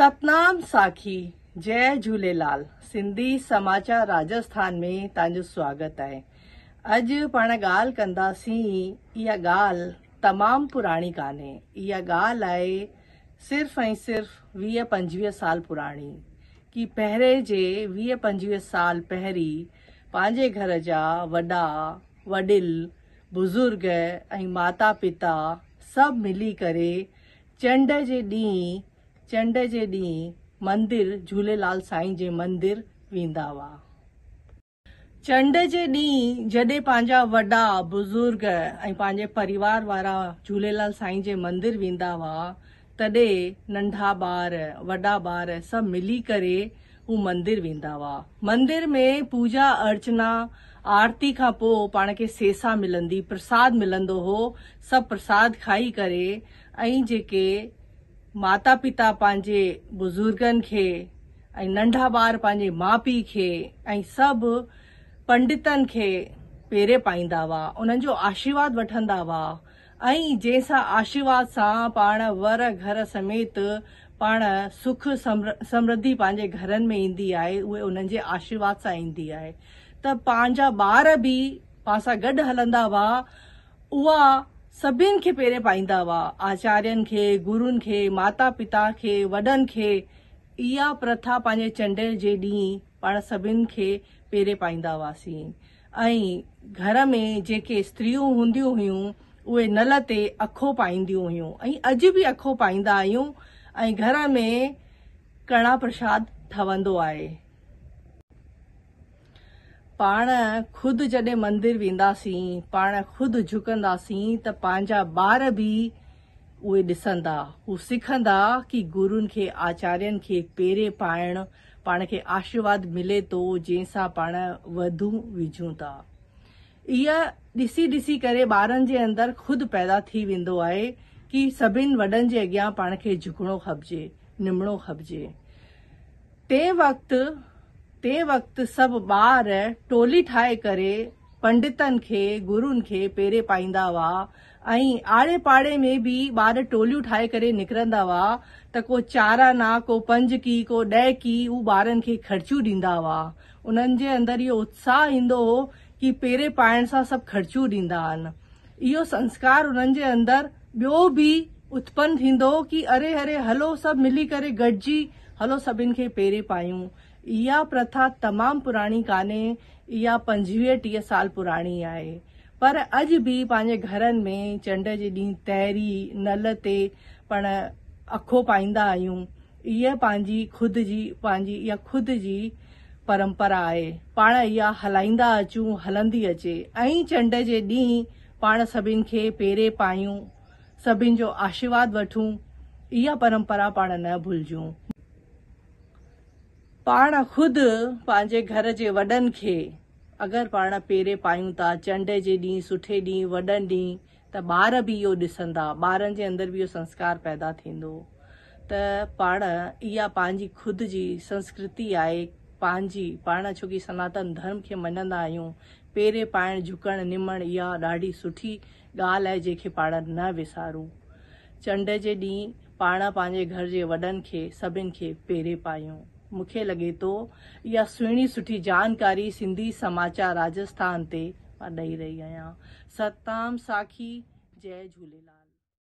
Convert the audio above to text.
सतनाम साखी। जय झूलेलाल। सिंधी समाचार राजस्थान में तव्हांजो स्वागत है। अॼु पाण ॻाल्हि कंदासीं। इहा ॻाल्हि तमामु पुराणी कान्हे। इहा ॻाल्हि आहे सिर्फ़ ऐं सिर्फ़ 20-25 साल पुराणी। कि पहिरें जे 20-25 साल पहिरीं पंहिंजे घर जा वॾा वॾिल बुज़ुर्ग ऐं माता पिता सभु मिली करे चंड जे ॾींहुं मंदिर झूलेलाल साईं जे मंदिर वेंदा हुआ। चंड जे ॾींहुं जॾहिं पंहिंजा वॾा बुज़ुर्ग ऐं पंहिंजे परिवार वारा झूलेलाल साईं जे मंदिर वेंदा हुआ, तॾहिं नंढा ॿार वॾा ॿार सभु मिली करे हू मंदिर वेंदा हुआ। मंदिर में पूजा अर्चना आरती खां पोइ पाण खे सेसा मिलंदी, प्रसाद मिलंदो हो। सभु प्रसाद खाई करे ऐं जेके माता पिता पंहिंजे बुज़ुर्गनि खे ऐं नंढा ॿार पंहिंजे माउ पीउ खे ऐं सभु पंडितनि खे पेरे पाईंदा हुआ, उन्हनि जो आशीर्वाद वठंदा हुआ। ऐं जंहिंसां आशीर्वाद सां पाण वर घर समेत पाण सुख समृद्धि पंहिंजे घरनि में ईंदी आहे, उहे उन्हनि जे आशीर्वाद सां ईंदी आहे। त पंहिंजा ॿार बि पाण सां गॾु हलंदा हुआ, उहा सभिनि खे पेरे पाईंदा हुआ। आचार्यनि खे, गुरुनि खे, माता पिता खे, वॾनि खे। इहा प्रथा पंहिंजे चंड जे ॾींहुं पाण सभिनि खे पेरे पाईंदा हुआसीं। ऐं घर में जेके स्त्रियूं हूंदियूं हुयूं उहे नल ते अखो पाईंदियूं हुयूं ऐं अॼु बि अखो पाईंदा आहियूं। ऐं घर में कणा प्रसाद ठहंदो आहे। पाण खुदि जॾहिं मंदिर वेंदासीं, पाण खुदि झुकंदासीं त पंहिंजा ॿार बि उहे ॾिसंदा, हू सिखंदा कि गुरुनि खे आचार्यनि खे पेरे पाइण पाण खे आशीर्वाद मिले थो, जंहिंसां पाण वधू विझूं था। इहा ॾिसी करे ॿारनि जे अंदरि खुदि पैदा थी वेंदो आहे कि सभिनि वॾनि जे अॻियां पाण खे झुकणो खपिजे, निमणो खपिजे। ते वक़्तु सभु ॿार टोली ठाहे करे पंडितनि खे गुरुनि खे पेरे पाईंदा हुआ। ऐं आड़े पाड़े में बि ॿार टोलियूं ठाहे करे निकिरंदा हुआ त को 4 आना, को 5 की, को 10 की, हू ॿारनि खे ख़र्चियूं ॾींदा हुआ। उन्हनि जे अंदरि इहो उत्साह ईंदो हो कि पेरे पाइण सां सभु ख़र्चियूं ॾींदा आहिनि। इहो संस्कार उन्हनि जे अंदरि ॿियो बि उत्पन्न थींदो कि अरे हलो सभु मिली करे गॾिजी हलो सभिनि खे पेरे पायूं। इहा प्रथा तमामु पुराणी कान्हे, इहा 25-30 साल पुराणी आहे। पर अॼु बि पंहिंजे घरनि में चंड जे ॾींहुं ताइरी नल ते पाण अखो पाईंदा आहियूं। इहा पंहिंजी खुदि जी परंपरा आहे। पाण इहा हलाईंदा अचूं, हलंदी अचे। ऐं चंड जे ॾींहुं पाण सभिनि खे पेरे पायूं, सभिनि जो आशीर्वाद वठूं। इहा परंपरा पाण न भुलिजूं। पाण खुदि पंहिंजे घर जे वॾनि खे अगरि पाण पेरे पायूं था चंड जे ॾींहुं, सुठे ॾींहुं, वॾनि ॾींहुं, त ॿार बि इहो ॾिसंदा, ॿारनि जे अंदरि बि इहो संस्कार पैदा थींदो। त पाण इहा पंहिंजी खुदि जी संस्कृति आहे, पाण छोकी सनातन धर्म खे मञंदा आहियूं। पेरे पाइण, झुकण, निमण इहा ॾाढी सुठी ॻाल्हि आहे जंहिंखे पाण न विसारूं। चंड जे ॾींहुं पाण पंहिंजे घर जे वॾनि खे सभिनि खे पेरे पायूं। मूंखे लॻे थो इहा सुठी जानकारी सिंधी समाचार राजस्थान ते मां ॾेई रही आहियां। सतनाम साखी। जय झूलेलाल।